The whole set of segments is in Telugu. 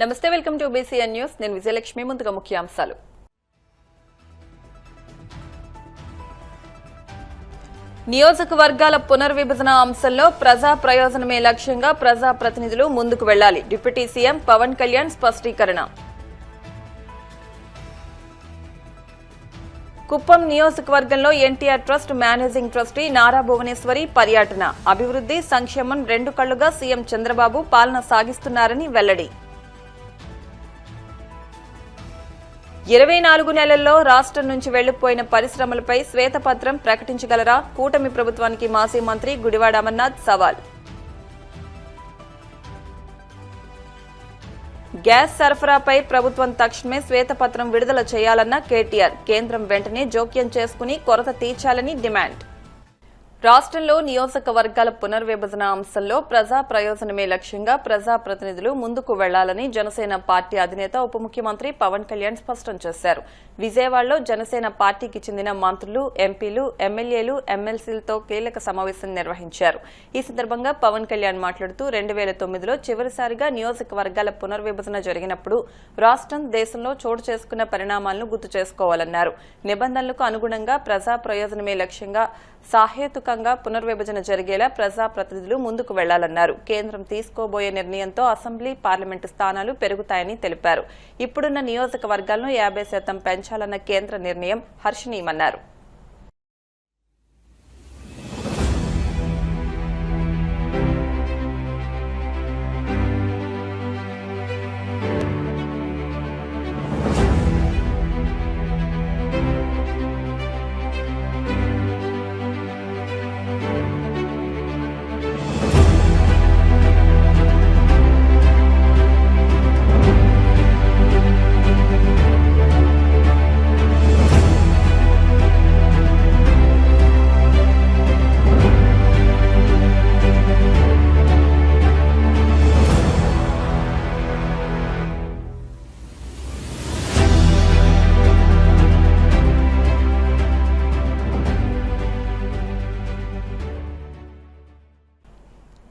నమస్తే, వెల్కమ్ టు బీసీఎన్ న్యూస్. నేను విజయలక్ష్మి. ముందుగా ముఖ్యాంశాలు. నియోజకవర్గాల పునర్విభజన అంశంలో ప్రజా ప్రయోజనమే లక్ష్యంగా ప్రజా ప్రతినిధులు ముందుకు వెళ్లాలి. డిప్యూటీ సీఎం పవన్ కళ్యాణ్ స్పష్టీకరణ. కుప్పం నియోజకవర్గంలో NTR trust managing trustee Nara Bhuvaneswari పర్యటన. అభివృద్ధి సంక్షేమం రెండు కళ్లుగా సీఎం చంద్రబాబు పాలన సాగిస్తున్నారని వెల్లడి. 24 నెలల్లో రాష్ట్రం నుంచి వెళ్లిపోయిన పరిశ్రమలపై శ్వేతపత్రం ప్రకటించగలరా? కూటమి ప్రభుత్వానికి మాజీ మంత్రి గుడివాడ అమర్నాథ్ సవాల్. గ్యాస్ సరఫరాపై ప్రభుత్వం తక్షణమే శ్వేతపత్రం విడుదల చేయాలన్న కేటీఆర్. కేంద్రం వెంటనే జోక్యం చేసుకుని కొరత తీర్చాలని డిమాండ్. రాష్ట్రంలో నియోజకవర్గాల పునర్విభజన అంశంలో ప్రజా ప్రయోజనమే లక్ష్యంగా ప్రజా ప్రతినిధులు ముందుకు వెళ్లాలని జనసేన పార్టీ అధినేత ఉప ముఖ్యమంత్రి పవన్ కళ్యాణ్ స్పష్టం చేశారు. విజయవాడలో జనసేన పార్టీకి చెందిన మంత్రులు, ఎంపీలు, ఎమ్మెల్యేలు, ఎమ్మెల్సీలతో కీలక సమావేశం నిర్వహించారు. ఈ సందర్భంగా పవన్ కళ్యాణ్ మాట్లాడుతూ 2009లో చివరిసారిగా నియోజకవర్గాల పునర్విభజన జరిగినప్పుడు రాష్ట్రం, దేశంలో చోటు చేసుకున్న పరిణామాలను గుర్తు చేసుకోవాలన్నారు. నిబంధనలకు అనుగుణంగా ప్రజా ప్రయోజనమే లక్ష్యంగా సాహేతుకంగా పునర్విభజన జరిగేలా ప్రజా ప్రతినిధులు ముందుకు వెళ్లాలన్నారు. కేంద్రం తీసుకోబోయే నిర్ణయంతో అసెంబ్లీ, పార్లమెంటు స్థానాలు పెరుగుతాయని తెలిపారు. ఇప్పుడున్న నియోజకవర్గాలను 50% పెంచాలన్న కేంద్ర నిర్ణయం హర్షణీయమన్నారు.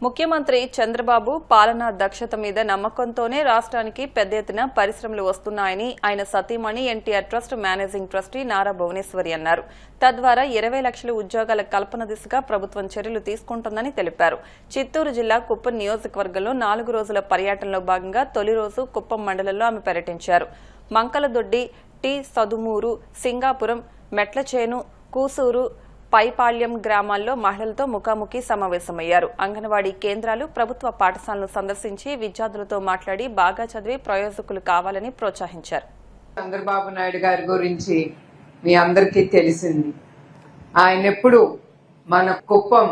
ముఖ్యమంత్రి చంద్రబాబు పాలనా దక్షత మీద నమ్మకంతోనే రాష్ట్రానికి పెద్ద ఎత్తున పరిశ్రమలు వస్తున్నాయని ఆయన సతీమణి NTR trust managing trustee Nara Bhuvaneshwari అన్నారు. తద్వారా 20 లక్షల ఉద్యోగాల కల్పన దిశగా ప్రభుత్వం చర్యలు తీసుకుంటోందని తెలిపారు. చిత్తూరు జిల్లా కుప్పం నియోజకవర్గంలో 4 రోజుల పర్యటనలో భాగంగా తొలి రోజు కుప్పం మండలంలో ఆమె పర్యటించారు. మంకలదొడ్డి, టి సదుమూరు, సింగాపురం, మెట్లచేను, కూసూరు, పైపాళ్యం గ్రామాల్లో మహిళలతో ముఖాముఖి సమావేశమయ్యారు. అంగన్వాడీ కేంద్రాలు, ప్రభుత్వ పాఠశాలను సందర్శించి విద్యార్థులతో మాట్లాడి బాగా చదివి ప్రయోజకులు కావాలని ప్రోత్సహించారు. చంద్రబాబు నాయుడు గారి గురించి మీ అందరికీ తెలిసింది. ఆయన ఎప్పుడు మన కుప్పం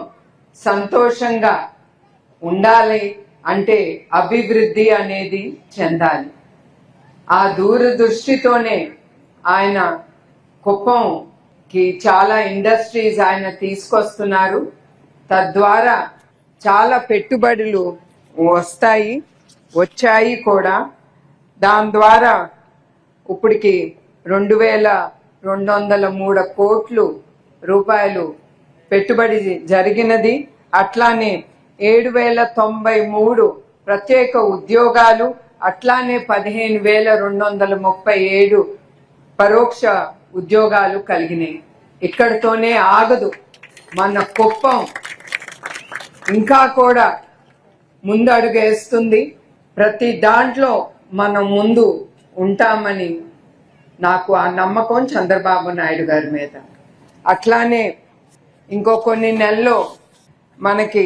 సంతోషంగా ఉండాలి అంటే అభివృద్ధి అనేది చెందాలి. ఆ దూరదృష్టితోనే ఆయన కుప్పం చాలా ఇండస్ట్రీస్ ఆయన తీసుకొస్తున్నారు. తద్వారా చాలా పెట్టుబడులు వచ్చాయి కూడా. దాని ద్వారా ఇప్పటికి 2203 కోట్ల రూపాయలు పెట్టుబడి జరిగినది. అట్లానే 7093 ప్రత్యేక ఉద్యోగాలు, అట్లానే 15,237 పరోక్ష ఉద్యోగాలు కలిగినాయి. ఇక్కడితోనే ఆగదు. మన కుప్పం ఇంకా కూడా ముందు అడుగేస్తుంది. ప్రతి దాంట్లో మనం ముందు ఉంటామని నాకు ఆ నమ్మకం చంద్రబాబు నాయుడు గారి మీద. అట్లానే ఇంకో కొన్ని నెలల్లో మనకి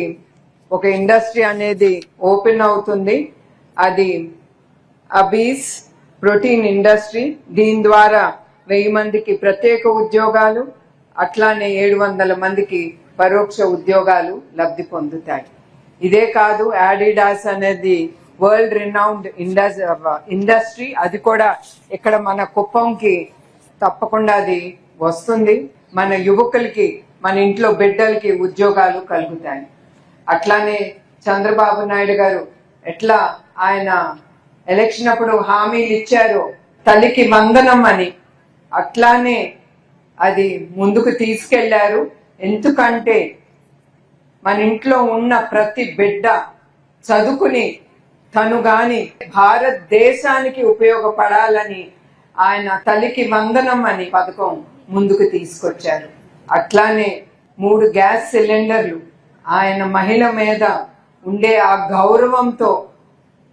ఒక ఇండస్ట్రీ అనేది ఓపెన్ అవుతుంది. అది అబీస్ ప్రోటీన్ ఇండస్ట్రీ. దీని ద్వారా 1000 మందికి ప్రత్యేక ఉద్యోగాలు, అట్లానే 700 మందికి పరోక్ష ఉద్యోగాలు లబ్ధి పొందుతాయి. ఇదే కాదు, ఆడిడాస్ అనేది వరల్డ్ రినౌండ్ ఇండస్ట్రీ. అది కూడా ఇక్కడ మన కుప్పంకి తప్పకుండా అది వస్తుంది. మన యువకులకి, మన ఇంట్లో బిడ్డలకి ఉద్యోగాలు కలుగుతాయి. అట్లానే చంద్రబాబు నాయుడు గారు ఎట్లా ఆయన ఎలక్షన్ అప్పుడు హామీలు ఇచ్చారో తల్లికి వందనం అని, అట్లానే అది ముందుకు తీసుకెళ్లారు. ఎందుకంటే మన ఇంట్లో ఉన్న ప్రతి బిడ్డ చదువుకుని తను గాని భారతదేశానికి ఉపయోగపడాలని ఆయన తల్లికి వందనం అని పథకం ముందుకు తీసుకొచ్చారు. అట్లానే 3 గ్యాస్ సిలిండర్లు ఆయన మహిళ మీద ఉండే ఆ గౌరవంతో,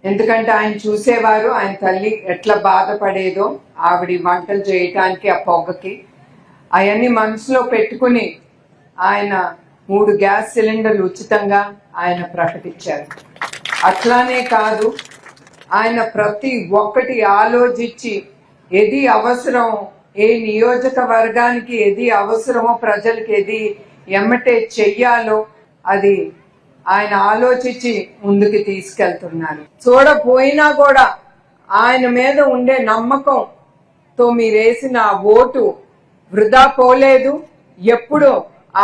ఎందుకంటే ఆయన చూసేవారు ఆయన తల్లి ఎట్లా బాధపడేదో ఆవిడ వంటలు చేయటానికి ఆ పొగకి, అవన్నీ మనసులో పెట్టుకుని ఆయన 3 గ్యాస్ సిలిండర్లు ఉచితంగా ఆయన ప్రకటించారు. అట్లానే కాదు, ఆయన ప్రతి ఒక్కటి ఆలోచించి ఏది అవసరం, ఏ నియోజకవర్గానికి ఏది అవసరమో, ప్రజలకి ఏది ఎమ్మటే చెయ్యాలో అది ఆయన ఆలోచించి ముందుకు తీసుకెళ్తున్నారు. చూడపోయినా కూడా ఆయన మీద ఉండే నమ్మకంతో మీరేసిన ఓటు వృధా పోలేదు. ఎప్పుడు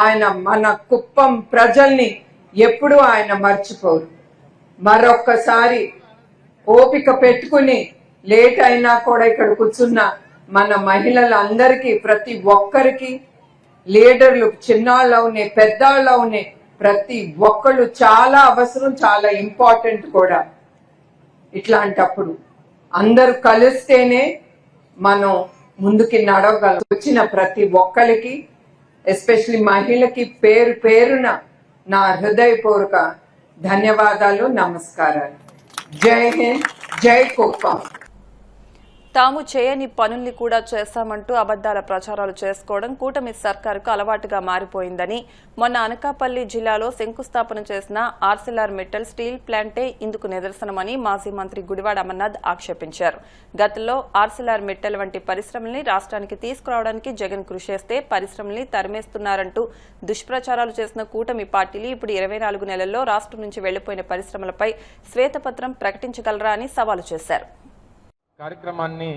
ఆయన మన కుప్పం ప్రజల్ని ఎప్పుడు ఆయన మర్చిపోరు. మరొక్కసారి ఓపిక పెట్టుకుని లేట్ అయినా కూడా ఇక్కడ కూర్చున్న మన మహిళలందరికీ, ప్రతి ఒక్కరికి, లీడర్లు చిన్నాళ్ళవునే పెద్దాళ్ళవునే ప్రతి ఒక్కళ్ళు చాలా అవసరం, చాలా ఇంపార్టెంట్ కూడా. ఇట్లాంటప్పుడు అందరూ కలిస్తేనే మనం ముందుకి నడవగలం. వచ్చిన ప్రతి ఒక్కరికి, ఎస్పెషల్లీ మహిళకి పేరు పేరున నా హృదయపూర్వక ధన్యవాదాలు, నమస్కారాలు. జై హింద్, జై కుప్పం. తాము చేయని పనుల్ని కూడా చేశామంటూ అబద్దాల ప్రచారాలు చేసుకోవడం కూటమి సర్కారుకు అలవాటుగా మారిపోయిందని, మొన్న అనకాపల్లి జిల్లాలో శంకుస్థాపన చేసిన ఆర్సిలార్ మెటల్ స్టీల్ ప్లాంటే ఇందుకు నిదర్శనమని మాజీ మంత్రి గుడివాడ అమర్నాథ్ ఆక్షేపించారు. గతంలో ఆర్సిలార్ మెటల్ వంటి పరిశ్రమల్ని రాష్ట్రానికి తీసుకురావడానికి జగన్ కృషి చేస్తే పరిశ్రమల్ని తరిమేస్తున్నారంటూ దుష్ప్రచారాలు చేసిన కూటమి పార్టీలు ఇప్పుడు 24 నెలల్లో రాష్ట్రం నుంచి వెళ్లిపోయిన పరిశ్రమలపై శ్వేతపత్రం ప్రకటించగలరా అని సవాలు చేశారు. కార్యక్రమాన్ని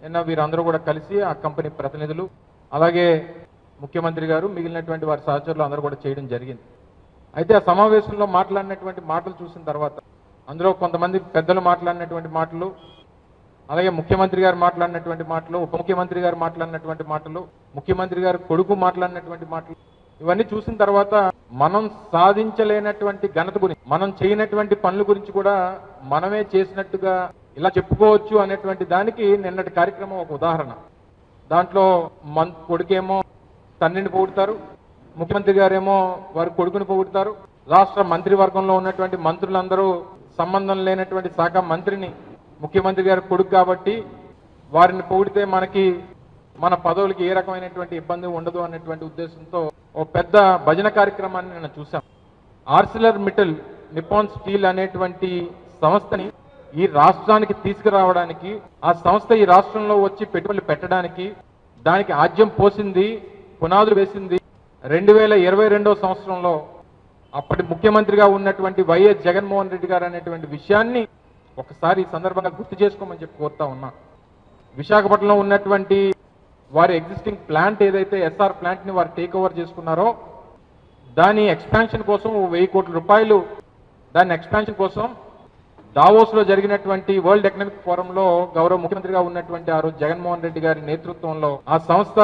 నిన్న వీరందరూ కూడా కలిసి, ఆ కంపెనీ ప్రతినిధులు, అలాగే ముఖ్యమంత్రి గారు, మిగిలినటువంటి వారి సహచరులు అందరూ కూడా చేయడం జరిగింది. అయితే ఆ సమావేశంలో మాట్లాడినటువంటి మాటలు చూసిన తర్వాత, అందులో కొంతమంది పెద్దలు మాట్లాడినటువంటి మాటలు, అలాగే ముఖ్యమంత్రి గారు మాట్లాడినటువంటి మాటలు, ఉప ముఖ్యమంత్రి గారు మాట్లాడినటువంటి మాటలు, ముఖ్యమంత్రి గారు కొడుకు మాట్లాడినటువంటి మాటలు, ఇవన్నీ చూసిన తర్వాత మనం సాధించలేనటువంటి ఘనత గురించి, మనం చేయనటువంటి పనుల గురించి కూడా మనమే చేసినట్టుగా ఇలా చెప్పుకోవచ్చు అనేటువంటి దానికి నిన్నటి కార్యక్రమం ఒక ఉదాహరణ. దాంట్లో కొడుకేమో తండ్రిని పొగుడుతారు, ముఖ్యమంత్రి గారేమో వారి కొడుకుని పొగుడుతారు, రాష్ట్ర మంత్రివర్గంలో ఉన్నటువంటి మంత్రులందరూ సంబంధం లేనటువంటి శాఖ మంత్రిని ముఖ్యమంత్రి గారి కొడుకు కాబట్టి వారిని పొగిడితే మనకి మన పదవులకి ఏ రకమైనటువంటి ఇబ్బంది ఉండదు అనేటువంటి ఉద్దేశంతో ఓ పెద్ద భజన కార్యక్రమాన్ని నేను చూశాం. ఆర్సిలర్ మిటల్ నిప్పాన్ స్టీల్ అనేటువంటి సంస్థని ఈ రాష్ట్రానికి తీసుకురావడానికి, ఆ సంస్థ ఈ రాష్ట్రంలో వచ్చి పెట్టుబడులు పెట్టడానికి, దానికి ఆజ్యం పోసింది, పునాదులు వేసింది 2022వ సంవత్సరంలో అప్పటి ముఖ్యమంత్రిగా ఉన్నటువంటి వైఎస్ జగన్మోహన్ రెడ్డి గారు అనేటువంటి విషయాన్ని ఒకసారి ఈ సందర్భంగా గుర్తు చేసుకోమని చెప్పి కోరుతా ఉన్నా. విశాఖపట్నంలో ఉన్నటువంటి వారి ఎగ్జిస్టింగ్ ప్లాంట్ ఏదైతే ఎస్ఆర్ ప్లాంట్ ని వారు టేక్ ఓవర్ చేసుకున్నారో, దాని ఎక్స్పాన్షన్ కోసం 1000 కోట్ల రూపాయలు, దాని ఎక్స్పాన్షన్ కోసం దావోస్ లో జరిగినటువంటి వరల్డ్ ఎకనామిక్ ఫోరంలో గౌరవ ముఖ్యమంత్రిగా ఉన్నటువంటి ఆ రోజు జగన్మోహన్ రెడ్డి గారి నేతృత్వంలో ఆ సంస్థ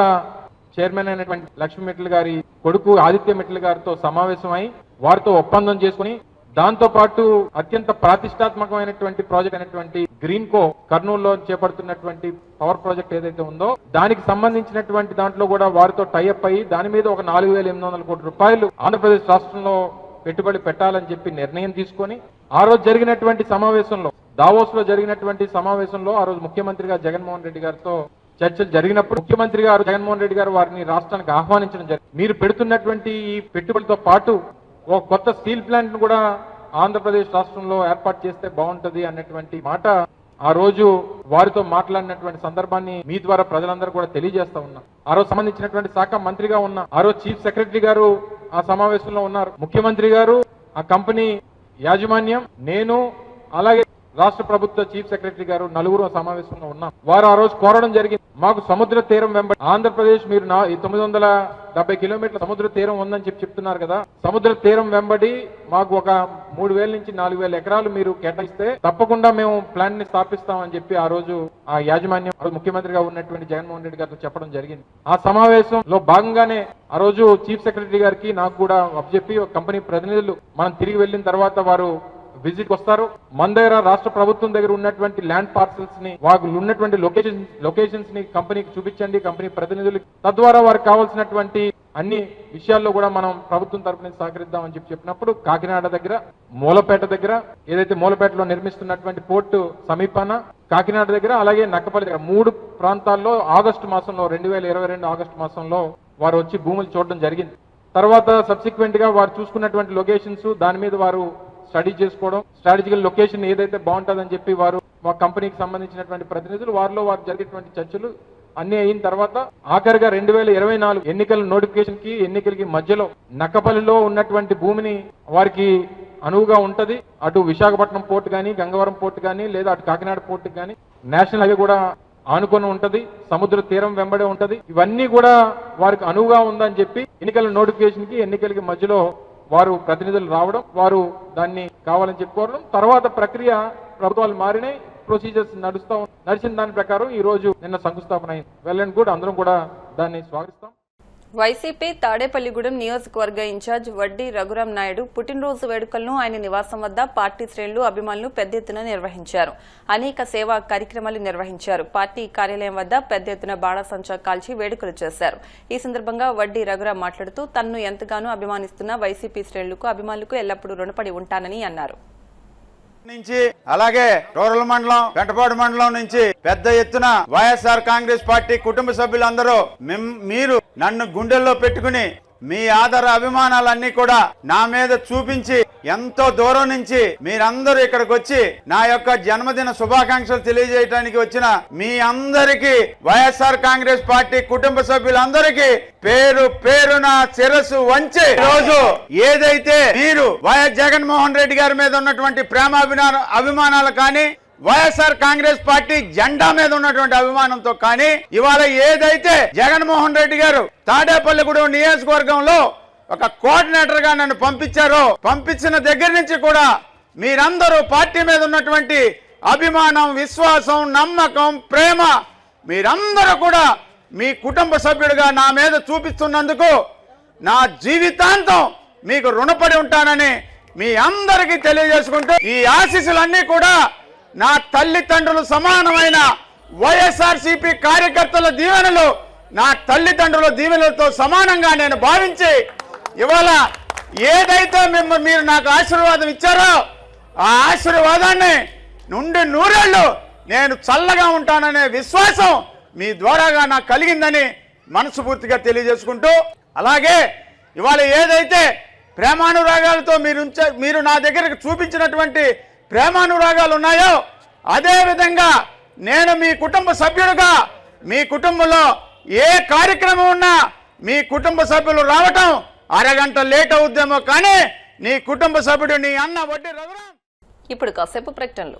చైర్మన్ అయినటువంటి లక్ష్మీ మిట్టల్ గారి కొడుకు ఆదిత్య మిట్టల్ గారితో సమావేశమై వారితో ఒప్పందం చేసుకుని, దాంతో పాటు అత్యంత ప్రతిష్టాత్మకమైనటువంటి ప్రాజెక్ట్ అయినటువంటి గ్రీన్ కో కర్నూలులో చేపడుతున్నటువంటి పవర్ ప్రాజెక్ట్ ఏదైతే ఉందో దానికి సంబంధించినటువంటి దాంట్లో కూడా వారితో టైఅప్ అయ్యి దాని మీద ఒక 4800 కోట్ల రూపాయలు ఆంధ్రప్రదేశ్ రాష్ట్రంలో పెట్టుబడి పెట్టాలని చెప్పి నిర్ణయం తీసుకొని, ఆ రోజు జరిగినటువంటి సమావేశంలో, దావోస్ లో జరిగినటువంటి సమావేశంలో ఆ రోజు ముఖ్యమంత్రిగా జగన్మోహన్ రెడ్డి గారితో చర్చలు జరిగినప్పుడు ముఖ్యమంత్రి గారు జగన్మోహన్ రెడ్డి గారు వారిని రాష్ట్రానికి ఆహ్వానించడం జరిగింది. మీరు పెడుతున్నటువంటి ఈ పెట్టుబడితో పాటు ఒక కొత్త స్టీల్ ప్లాంట్ ను కూడా ఆంధ్రప్రదేశ్ రాష్ట్రంలో ఏర్పాటు చేస్తే బాగుంటది అన్నటువంటి మాట ఆ రోజు వారితో మాట్లాడినటువంటి సందర్భాన్ని మీ ద్వారా ప్రజలందరూ కూడా తెలియజేస్తా ఉన్నా. ఆ రోజు సంబంధించినటువంటి శాఖ మంత్రిగా ఉన్న ఆ రోజు చీఫ్ సెక్రటరీ గారు ఆ సమావేశంలో ఉన్నారు. ముఖ్యమంత్రి గారు, ఆ కంపెనీ యాజమాన్యం, నేను, అలాగే రాష్ట్ర ప్రభుత్వ చీఫ్ సెక్రటరీ గారు నలుగురు సమావేశంలో ఉన్నాం. వారు ఆ రోజు కోరడం జరిగింది, మాకు సముద్ర తీరం వెంబడి ఆంధ్రప్రదేశ్ మీరు 970 కిలోమీటర్ల సముద్ర తీరం ఉందని చెప్తున్నారు కదా, సముద్ర తీరం వెంబడి మాకు ఒక 3000 నుంచి 4000 ఎకరాలు మీరు కేటాయిస్తే తప్పకుండా మేము ప్లాన్ ని స్థాపిస్తామని చెప్పి ఆ రోజు ఆ యాజమాన్యం ముఖ్యమంత్రిగా ఉన్నటువంటి జగన్మోహన్ రెడ్డి గారితో చెప్పడం జరిగింది. ఆ సమావేశంలో భాగంగానే ఆ రోజు చీఫ్ సెక్రటరీ గారికి నాకు కూడా అప్పచెప్పి కంపెనీ ప్రతినిధులు మనం తిరిగి వెళ్ళిన తర్వాత వారు విజిట్ వస్తారు. మన దగ్గర రాష్ట్ర ప్రభుత్వం దగ్గర ఉన్నటువంటి ల్యాండ్ పార్సల్స్ ని, వాళ్ళు ఉన్నటువంటి లొకేషన్స్ ని కంపెనీకి చూపించండి, కంపెనీ ప్రతినిధులకి. తద్వారా వారికి కావాల్సినటువంటి అన్ని విషయాల్లో కూడా మనం ప్రభుత్వం తరపున సహకరిద్దామని చెప్పినప్పుడు కాకినాడ దగ్గర, మూలపేట దగ్గర, ఏదైతే మూలపేటలో నిర్మిస్తున్నటువంటి పోర్టు సమీపాన, కాకినాడ దగ్గర, అలాగే నక్కపల్లి దగ్గర 3 ప్రాంతాల్లో ఆగస్టు మాసంలో 2022 ఆగస్టు మాసంలో వారు వచ్చి భూములు చూడడం జరిగింది. తర్వాత సబ్సిక్వెంట్ గా వారు చూసుకున్నటువంటి లొకేషన్స్, దాని మీద వారు స్టడీ చేసుకోవడం, స్ట్రాటజికల్ లొకేషన్ ఏదైతే బాగుంటుందని చెప్పి వారు మా కంపెనీకి సంబంధించినటువంటి ప్రతినిధులు వారు జరిగేటువంటి చర్చలు అన్ని అయిన తర్వాత ఆఖరిగా 2024 ఎన్నికల నోటిఫికేషన్ కి ఎన్నికలకి మధ్యలో నక్కపల్లిలో ఉన్నటువంటి భూమిని వారికి అనువుగా ఉంటది. అటు విశాఖపట్నం పోర్ట్ కానీ, గంగవరం పోర్ట్ కానీ, లేదా అటు కాకినాడ పోర్ట్ కానీ, నేషనల్ హైవే కూడా ఆనుకొని ఉంటది, సముద్ర తీరం వెంబడే ఉంటది. ఇవన్నీ కూడా వారికి అనువుగా ఉందని చెప్పి ఎన్నికల నోటిఫికేషన్ కి ఎన్నికలకి మధ్యలో వారు ప్రతినిధులు రావడం, దాన్ని కావాలని చెప్పుకోవడం, తర్వాత ప్రక్రియ ప్రభుత్వాలు మారినాయి, ప్రొసీజర్స్ నడిచిన దాని ప్రకారం ఈ రోజు నిన్న శంకుస్థాపన అయింది. వెల్ అండ్ గుడ్, అందరం కూడా దాన్ని స్వాగతిస్తాం. వైసీపీ తాడేపల్లిగూడెం నియోజకవర్గ ఇన్ఛార్జ్ వడ్డీ రఘురాం నాయుడు పుట్టినరోజు వేడుకలను ఆయన నివాసం వద్ద పార్టీ శ్రేణులు, అభిమానులు పెద్ద ఎత్తున నిర్వహించారు. అనేక సేవా కార్యక్రమాలు నిర్వహించారు. పార్టీ కార్యాలయం వద్ద పెద్ద ఎత్తున బాణాసంచా కాల్చి వేడుకలు చేశారు. ఈ సందర్భంగా వడ్డీ రఘురాం మాట్లాడుతూ తనను ఎంతగానో అభిమానిస్తున్న వైసీపీ శ్రేణులకు, అభిమానులకు ఎల్లప్పుడూ రుణపడి ఉంటానని అన్నారు. నుంచి అలాగే రూరల్ మండలం, వెంటపాడు మండలం నుంచి పెద్ద ఎత్తున వైఎస్ఆర్ కాంగ్రెస్ పార్టీ కుటుంబ సభ్యులందరూ మీరు నన్ను గుండెల్లో పెట్టుకుని మీ ఆదర అభిమానాలన్నీ కూడా నా మీద చూపించి ఎంతో దూరం నుంచి మీరందరూ ఇక్కడికి వచ్చి నా యొక్క జన్మదిన శుభాకాంక్షలు తెలియజేయడానికి వచ్చిన మీ అందరికీ వైఎస్ఆర్ కాంగ్రెస్ పార్టీ కుటుంబ సభ్యులందరికీ పేరు పేరున శిరస్సు వంచి రోజు ఏదైతే మీరు వైఎస్ జగన్మోహన్ రెడ్డి గారి మీద ఉన్నటువంటి ప్రేమ అభిమానాలు కానీ, వైఎస్ఆర్ కాంగ్రెస్ పార్టీ జెండా మీద ఉన్నటువంటి అభిమానంతో కానీ, ఇవాళ ఏదైతే జగన్మోహన్ రెడ్డి గారు తాడేపల్లిగూడెం నియోజకవర్గంలో ఒక కోఆర్డినేటర్ గా నన్ను పంపించారో, పంపించిన దగ్గర నుంచి కూడా మీరందరూ పార్టీ మీద ఉన్నటువంటి అభిమానం, విశ్వాసం, నమ్మకం, ప్రేమ మీరందరూ కూడా మీ కుటుంబ సభ్యుడిగా నా మీద చూపిస్తున్నందుకు నా జీవితాంతం మీకు రుణపడి ఉంటానని మీ అందరికీ తెలియజేసుకుంటూ, ఈ ఆశీస్సులన్నీ కూడా నా తల్లిదండ్రులు సమానమైన వైఎస్ఆర్సీపీ కార్యకర్తల దీవెనలు, నా తల్లిదండ్రుల దీవెనలతో సమానంగా నేను భావించి ఇవాళ ఏదైతే మీరు నాకు ఆశీర్వాదం ఇచ్చారో ఆ ఆశీర్వాదాన్ని నుండి నూరేళ్లు నేను చల్లగా ఉంటాననే విశ్వాసం మీ ద్వారాగా నాకు కలిగిందని మనస్ఫూర్తిగా తెలియజేసుకుంటూ, అలాగే ఇవాళ ఏదైతే ప్రేమానురాగాలతో మీరు నా దగ్గరకు చూపించినటువంటి ప్రేమానురాగాలు ఉన్నాయో, అదే విధంగా నేను మీ కుటుంబ సభ్యుడిగా మీ కుటుంబంలో ఏ కార్యక్రమం ఉన్నా మీ కుటుంబ సభ్యులు రావటం అరగంట లేట్ అవుద్దేమో కానీ నీ కుటుంబ సభ్యుడు నీ అన్న వడ్డీ రఘురాం. ఇప్పుడు కాసేపు ప్రకటనలు.